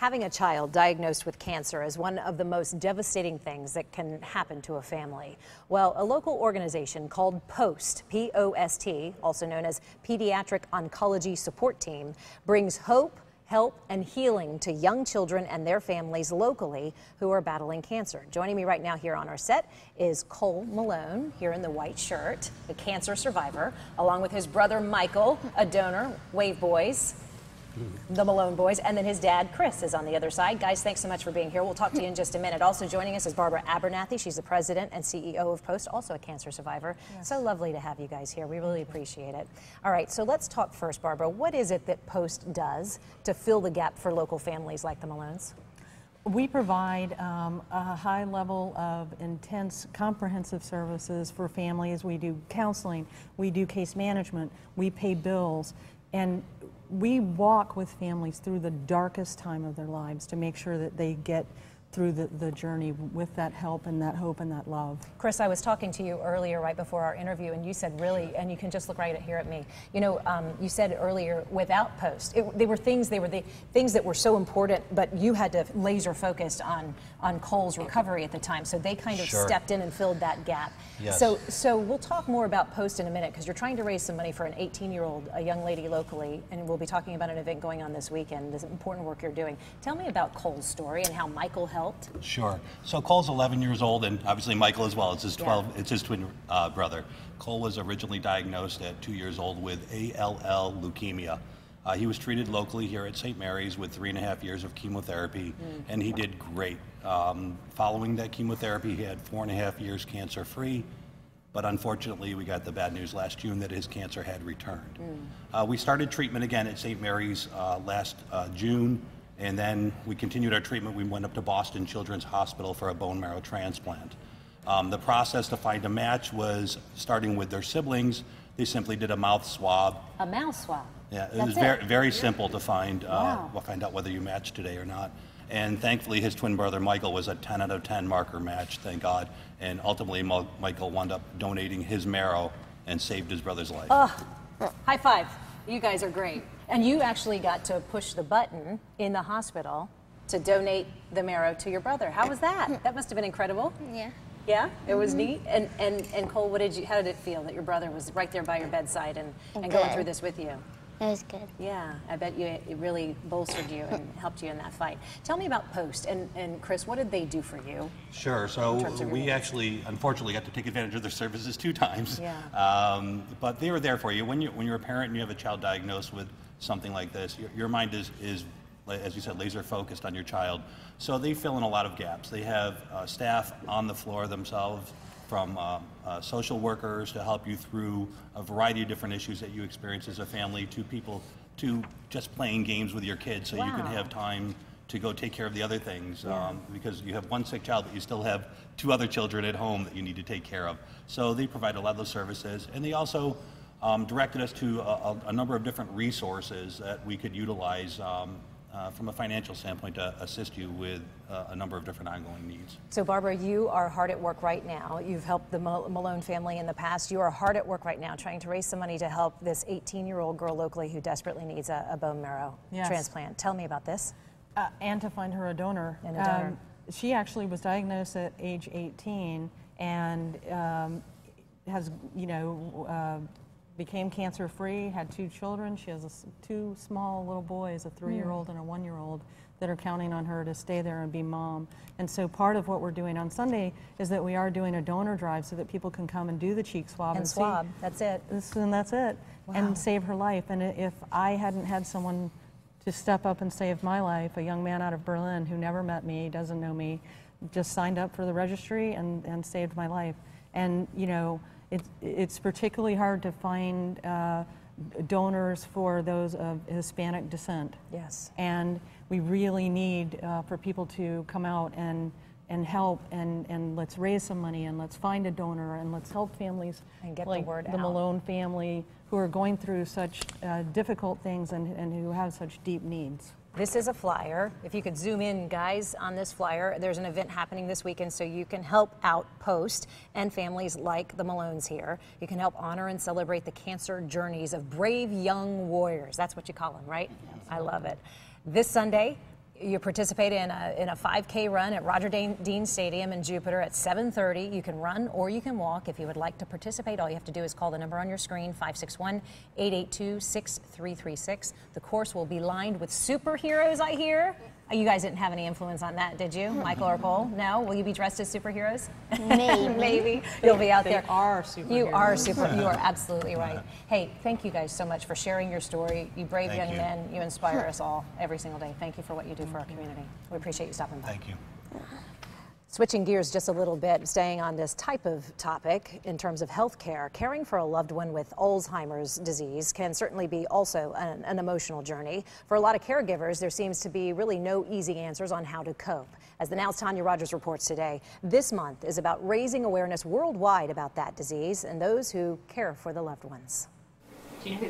Having a child diagnosed with cancer is one of the most devastating things that can happen to a family. Well, a local organization called POST, P-O-S-T, also known as Pediatric Oncology Support Team, brings hope, help, and healing to young children and their families locally who are battling cancer. Joining me right now here on our set is Cole Malone, here in the white shirt, the cancer survivor, along with his brother Michael, a donor, Wave Boys, the Malone boys, and then his dad Chris is on the other side. Guys, thanks so much for being here. We'll talk to you in just a minute. Also joining us is Barbara Abernathy. She's the president and CEO of POST, also a cancer survivor. Yes. So lovely to have you guys here. We really appreciate it. All right, so let's talk first, Barbara. What is it that POST does to fill the gap for local families like the Malones? We provide a high level of intense, comprehensive services for families. We do counseling, we do case management, we pay bills, and we walk with families through the darkest time of their lives to make sure that they get through the journey with that help and that hope and that love. Chris, I was talking to you earlier right before our interview, and you said really, and you can just look right here at me, you know, you said earlier without POST, they were the things that were so important, but you had to laser focused on Cole's recovery at the time, so they kind of stepped in and filled that gap. Yes. So we'll talk more about POST in a minute, because you're trying to raise some money for an 18-year-old, a young lady locally, and we'll be talking about an event going on this weekend, this important work you're doing. Tell me about Cole's story and how Michael helped. Sure. So Cole's 11 years old, and obviously Michael as well. It's his it's his twin brother. Cole was originally diagnosed at 2 years old with ALL leukemia. He was treated locally here at St. Mary's with 3.5 years of chemotherapy, and he did great. Following that chemotherapy, he had 4.5 years cancer-free, but unfortunately we got the bad news last June that his cancer had returned. We started treatment again at St. Mary's last June. And then we continued our treatment. We went up to Boston Children's Hospital for a bone marrow transplant. The process to find a match was starting with their siblings. They simply did a mouth swab. A mouth swab? Yeah, it was very simple to find, find out whether you matched today or not. And thankfully, his twin brother Michael was a 10 out of 10 marker match, thank God. And ultimately, Michael wound up donating his marrow and saved his brother's life. High five. You guys are great. And you actually got to push the button in the hospital to donate the marrow to your brother. How was that? That must have been incredible. Yeah. Yeah, it was neat. And Cole, how did it feel that your brother was right there by your bedside and going through this with you? It was good. Yeah, I bet you it really bolstered you and helped you in that fight. Tell me about POST, and Chris, what did they do for you? Sure, so we actually, unfortunately, got to take advantage of their services 2 times. Yeah. But they were there for you. When you're a parent and you have a child diagnosed with something like this, your mind is, as you said, laser focused on your child. So they fill in a lot of gaps. They have staff on the floor themselves, from social workers to help you through a variety of different issues that you experience as a family, to people to just playing games with your kids so you can have time to go take care of the other things, because you have one sick child, but you still have 2 other children at home that you need to take care of. So they provide a lot of those services, and they also directed us to a number of different resources that we could utilize from a financial standpoint to assist you with a number of different ongoing needs. So Barbara, you are hard at work right now. You've helped the Malone family in the past. You are hard at work right now trying to raise some money to help this 18-year-old girl locally who desperately needs a bone marrow transplant. Tell me about this. And to find her a donor. And a donor. She actually was diagnosed at age 18 and has, became cancer-free, had 2 children. She has 2 small little boys, a 3-year-old and a 1-year-old, that are counting on her to stay there and be mom. And so part of what we're doing on Sunday is that we are doing a donor drive so that people can come and do the cheek swab. And swab, that's it. And that's it. Wow. And save her life. And if I hadn't had someone to step up and save my life, a young man out of Berlin who never met me, doesn't know me, just signed up for the registry and saved my life. And, it's particularly hard to find donors for those of Hispanic descent. Yes. And we really need for people to come out and help and let's raise some money and let's find a donor and let's help families and get like the word the out. Malone family who are going through such difficult things and who have such deep needs. This is a flyer. If you could zoom in, guys, on this flyer, there's an event happening this weekend so you can help out POST and families like the Malones here. You can help honor and celebrate the cancer journeys of brave young warriors. That's what you call them, right? I love it. This Sunday, You participate in a 5K run at Roger Dean Stadium in Jupiter at 7:30. You can run or you can walk. If you would like to participate, all you have to do is call the number on your screen, 561-882-6336. The course will be lined with superheroes, I hear. You guys didn't have any influence on that, did you, Michael or Cole? No? Will you be dressed as superheroes? Maybe. Maybe. You'll be out there. They are superheroes. You are You are absolutely right. Hey, thank you guys so much for sharing your story. You brave young men. You inspire us all every single day. Thank you for what you do for our community. We appreciate you stopping by. Thank you. Switching gears just a little bit, staying on this type of topic in terms of health care, caring for a loved one with Alzheimer's disease can certainly be also an emotional journey. For a lot of caregivers, there seems to be really no easy answers on how to cope. As the Now's Tanya Rogers reports today, this month is about raising awareness worldwide about that disease and those who care for the loved ones. Do you know who that